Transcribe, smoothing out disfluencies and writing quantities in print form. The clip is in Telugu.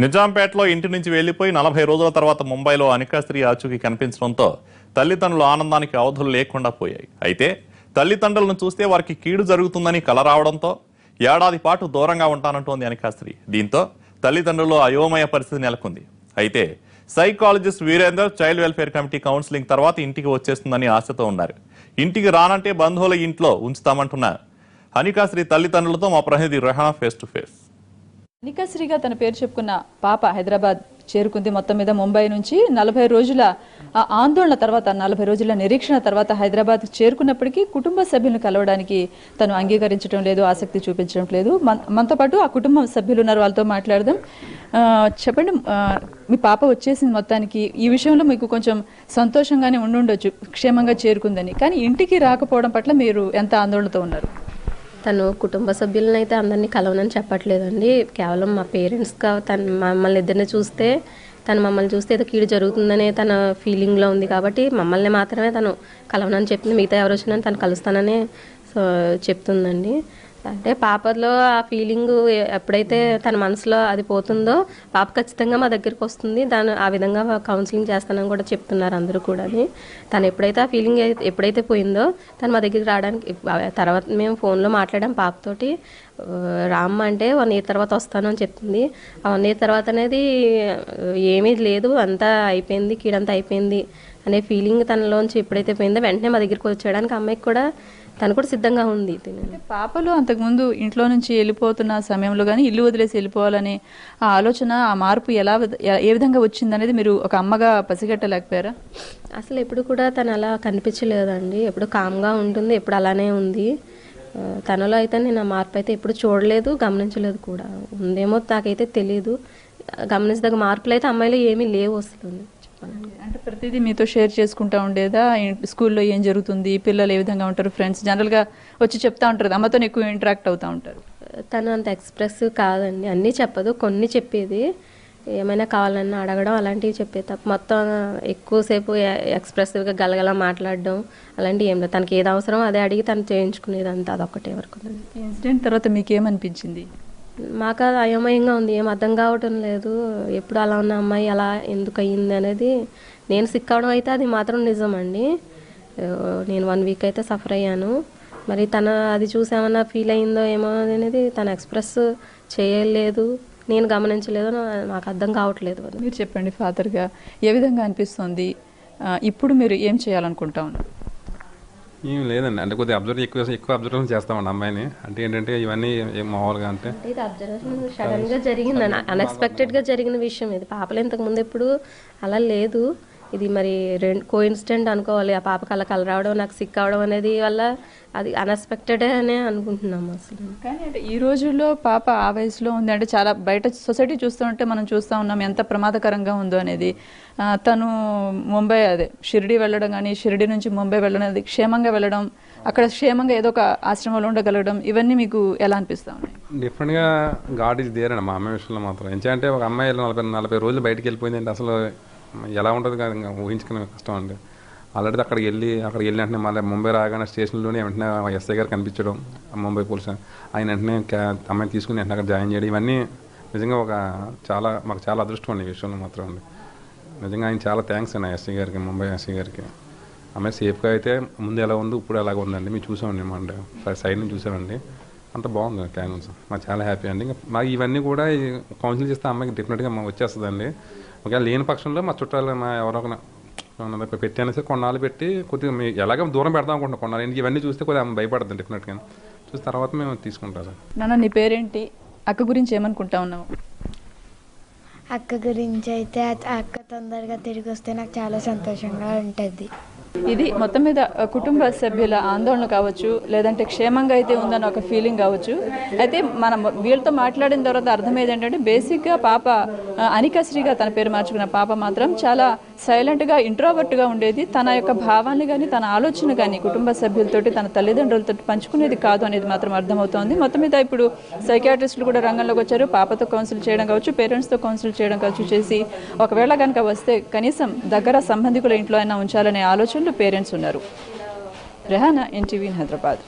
నిజాంపేటలో ఇంటి నుంచి వెళ్లిపోయి 40 రోజుల తర్వాత ముంబైలో అనికాశ్రీ ఆచూకీ కనిపించడంతో తల్లిదండ్రుల ఆనందానికి అవధులు లేకుండా పోయాయి. అయితే తల్లిదండ్రులను చూస్తే వారికి కీడు జరుగుతుందని కల రావడంతో ఏడాది పాటు దూరంగా ఉంటానంటోంది అనికాశ్రీ. దీంతో తల్లిదండ్రులు అయోమయ పరిస్థితి నెలకొంది. అయితే psychologist Virender child welfare committee counselling తర్వాత ఇంటికి వచ్చేస్తుందని ఆశతో ఉన్నారు. ఇంటికి రానంటే బంధువుల ఇంట్లో ఉంచుతామంటున్నారు అనికాశ్రీ తల్లిదండ్రులతో మా ప్రతినిధి రెహానా ఫేస్ టు ఫేస్. అనికాశ్రీగా తన పేరు చెప్పుకున్న పాప హైదరాబాద్ చేరుకుంది. మొత్తం మీద ముంబై నుంచి 40 రోజుల ఆందోళన తర్వాత 40 రోజుల నిరీక్షణ తర్వాత హైదరాబాద్ చేరుకున్నప్పటికీ కుటుంబ సభ్యులను కలవడానికి తను అంగీకరించడం లేదు, ఆసక్తి చూపించడం లేదు. మనతో పాటు ఆ కుటుంబ సభ్యులు ఉన్నారు, వాళ్ళతో మాట్లాడదాం. చెప్పండి, మీ పాప వచ్చేసింది, మొత్తానికి ఈ విషయంలో మీకు కొంచెం సంతోషంగానే ఉండుండొచ్చు క్షేమంగా చేరుకుందని, కానీ ఇంటికి రాకపోవడం పట్ల మీరు ఎంత ఆందోళనతో ఉన్నారు? తను కుటుంబ సభ్యులను అయితే అందరినీ కలవనని చెప్పట్లేదండి. కేవలం మా పేరెంట్స్గా మమ్మల్ని ఇద్దరిని చూస్తే మమ్మల్ని చూస్తే ఏదో కీడు జరుగుతుందనే తన ఫీలింగ్లో ఉంది. కాబట్టి మమ్మల్ని మాత్రమే తను కలవనని చెప్తుంది. మిగతా ఎవరు వచ్చినా తను కలుస్తానని చెప్తుందండి. అంటే పాపలో ఆ ఫీలింగ్ ఎప్పుడైతే తన మనసులో అది పోతుందో పాప ఖచ్చితంగా మా దగ్గరికి వస్తుంది. ఆ విధంగా కౌన్సిలింగ్ చేస్తానని కూడా చెప్తున్నారు అందరూ కూడా. తను ఎప్పుడైతే ఆ ఫీలింగ్ ఎప్పుడైతే పోయిందో తను మా దగ్గరికి రావడానికి తర్వాత మేము ఫోన్లో మాట్లాడాం పాపతోటి. రామ్మ అంటే 1 year తర్వాత వస్తాను అని చెప్తుంది. ఆ 1 year తర్వాత అనేది ఏమీ లేదు, అంతా అయిపోయింది, కీడంతా అయిపోయింది అనే ఫీలింగ్ తనలోంచి ఎప్పుడైతే పోయిందో వెంటనే మా దగ్గరికి వచ్చేయడానికి అమ్మాయికి కూడా తను కూడా సిద్ధంగా ఉంది. పాపలు అంతకుముందు ఇంట్లో నుంచి వెళ్ళిపోతున్న సమయంలో కానీ ఇల్లు వదిలేసి వెళ్ళిపోవాలనే ఆ ఆలోచన, ఆ మార్పు ఏ విధంగా వచ్చిందనేది మీరు ఒక అమ్మగా పసిగట్టలేకపోయారా? అసలు ఎప్పుడు కూడా తను అలా కనిపించలేదండి. ఎప్పుడు కామ్గా ఉంటుంది, ఎప్పుడు అలానే ఉంది. తనలో అయితే నేను ఆ మార్పు అయితే ఎప్పుడు చూడలేదు, గమనించలేదు కూడా. ఉందేమో నాకైతే తెలియదు. గమనించదగ్గ మార్పులు అయితే అమ్మాయిలో ఏమీ లేవు అసలు. అంటే ప్రతిదీ మీతో షేర్ చేసుకుంటా ఉండేదా? స్కూల్లో ఏం జరుగుతుంది, పిల్లలు ఏ విధంగా ఉంటారు, ఫ్రెండ్స్ జనరల్గా వచ్చి చెప్తా ఉంటారు, అమ్మతో ఎక్కువ ఇంటరాక్ట్ అవుతూ ఉంటారు. తను అంత ఎక్స్ప్రెసివ్ కాదండి, అన్నీ చెప్పదు, కొన్ని చెప్పేది. ఏమైనా కావాలన్నా అడగడం అలాంటివి చెప్పేది తప్ప మొత్తం ఎక్కువసేపు ఎక్స్ప్రెసివ్గా గలగల మాట్లాడడం అలాంటివి ఏం లేదు. తనకి ఏది అవసరం అదే అడిగి తను చేయించుకునేది అంతా, అదొక్కటే వరకు. ఇన్సిడెంట్ తర్వాత మీకేమనిపించింది? మాకు అది అయోమయంగా ఉంది, ఏం అర్థం కావటం లేదు. ఎప్పుడు అలా ఉన్న అమ్మాయి అలా ఎందుకు అయ్యింది అనేది. నేను సిక్ అవడం అయితే అది మాత్రం నిజమండి. నేను 1 week అయితే సఫర్ అయ్యాను. మరి తన అది చూసేమన్నా ఫీల్ అయిందో ఏమో అనేది తను ఎక్స్ప్రెస్ చేయలేదు, నేను గమనించలేదు, నాకు అర్థం కావట్లేదు. మీరు చెప్పండి, ఫాదర్గా ఏ విధంగా అనిపిస్తుంది? ఇప్పుడు మీరు ఏం చేయాలనుకుంటా ఉన్నారు? ఏం లేదండి, అంటే కొద్దిగా ఎక్కువ అబ్జర్వేషన్ చేస్తామండి అమ్మాయిని. అంటే ఏంటంటే ఇవన్నీ మామూలుగా అంటే ఇది అబ్జర్వేషన్ సడన్గా జరిగింది, అన్ఎక్స్పెక్టెడ్గా జరిగిన విషయం ఇది. పాపలు ఇంతకుముందు ఎప్పుడు అలా లేదు. ఇది మరి కోఇన్సిడెంట్ అనుకోవాలి. ఆ పాపకి అలా కల రావడం, నాకు సిక్ అవడం అనేది వల్ల అది అన్ఎక్స్పెక్టెడ్ అనే అనుకుంటున్నాము అసలు. కానీ అంటే ఈ రోజుల్లో పాప ఆ వయసులో ఉంది అంటే చాలా బయట సొసైటీ చూస్తూ ఉంటే మనం చూస్తూ ఉన్నాం ఎంత ప్రమాదకరంగా ఉందో అనేది. తను ముంబై షిరిడి వెళ్ళడం కానీ, షిరిడి నుంచి ముంబై వెళ్ళడం, అది క్షేమంగా వెళ్ళడం, అక్కడ క్షేమంగా ఏదో ఒక ఆశ్రమంలో ఉండగలగడం, ఇవన్నీ మీకు ఎలా అనిపిస్తూ ఉన్నాయి? డిఫరెంట్గా గాడ్ ఈజ్ దేర్ అండి మా అమ్మాయి విషయంలో మాత్రం. ఎందుకంటే ఒక అమ్మాయి 40 రోజులు బయటకు వెళ్ళిపోయింది అంటే అసలు ఎలా ఉంటుంది కాదు, ఇంకా ఊహించుకునే కష్టం అండి. ఆల్రెడీ అక్కడికి వెళ్ళి వెంటనే మళ్ళీ ముంబై రాగానే స్టేషన్లోనే వెంటనే ఎస్ఐ గారు కనిపించడం, ముంబై పోలీస్ ఆయన వెంటనే అమ్మాయిని తీసుకుని వెంటనే అక్కడ జాయిన్ చేయడం, ఇవన్నీ నిజంగా మాకు చాలా అదృష్టం అండి ఈ విషయంలో మాత్రం అండి. నిజంగా ఆయన చాలా థ్యాంక్స్ అండి ఎస్ఐ గారికి, ముంబై ఎస్ఐ గారికి. అమ్మాయి సేఫ్గా అయితే ముందు ఎలా ఉంది ఇప్పుడు ఎలాగ ఉందండి మేము చూసామండి. మా సైడ్ నుంచి చూసామండి, అంత బాగుంది క్యాన్స్. మాకు చాలా హ్యాపీ అండి. ఇంకా మాకు ఇవన్నీ కూడా కౌన్సిల్ చేస్తే అమ్మాయికి డెఫినెట్గా వచ్చేస్తుందండి. ఒకవేళ లేని పక్షంలో మా చుట్టాలు ఎవరో పెట్టాను సార్, కొన్నాళ్ళు పెట్టి కొద్దిగా ఎలాగ దూరం పెడదాం అనుకుంటున్నాం కొన్నాళ్ళు. ఇవన్నీ చూస్తే కొద్దిగా భయపడుతుంది డెఫినెట్గా. చూసిన తర్వాత మేము తీసుకుంటాం సార్. నాన్న, నీ పేరేంటి? అక్క గురించి ఏమనుకుంటా ఉన్నావు? అక్క గురించి అయితే అక్క తొందరగా తిరిగి వస్తే నాకు చాలా సంతోషంగా ఉంటుంది. ఇది మొత్తం మీద కుటుంబ సభ్యుల ఆందోళన కావచ్చు, లేదంటే క్షేమంగా అయితే ఉందని ఒక ఫీలింగ్ కావచ్చు. అయితే మనం వీళ్ళతో మాట్లాడిన తర్వాత అర్థమయ్యేది ఏంటంటే బేసిక్గా పాప అనికాశ్రీగా తన పేరు మార్చుకున్న పాప మాత్రం చాలా సైలెంట్గా, ఇంట్రోవర్ట్గా ఉండేది. తన యొక్క భావాన్ని కానీ తన ఆలోచన కానీ కుటుంబ సభ్యులతోటి, తన తల్లిదండ్రులతో పంచుకునేది కాదు అనేది మాత్రం అర్థమవుతోంది. మొత్తం మీద ఇప్పుడు సైకియాట్రిస్టులు కూడా రంగంలోకి వచ్చారు. పాపతో కౌన్సిల్ చేయడం కావచ్చు, పేరెంట్స్తో కౌన్సిల్ చేయడం కావచ్చు చేసి ఒకవేళ కనుక వస్తే కనీసం దగ్గర సంబంధికుల ఇంట్లో అయినా ఉంచాలనే ఆలోచనలు పేరెంట్స్ ఉన్నారు. రెహానా, NTV, హైదరాబాద్.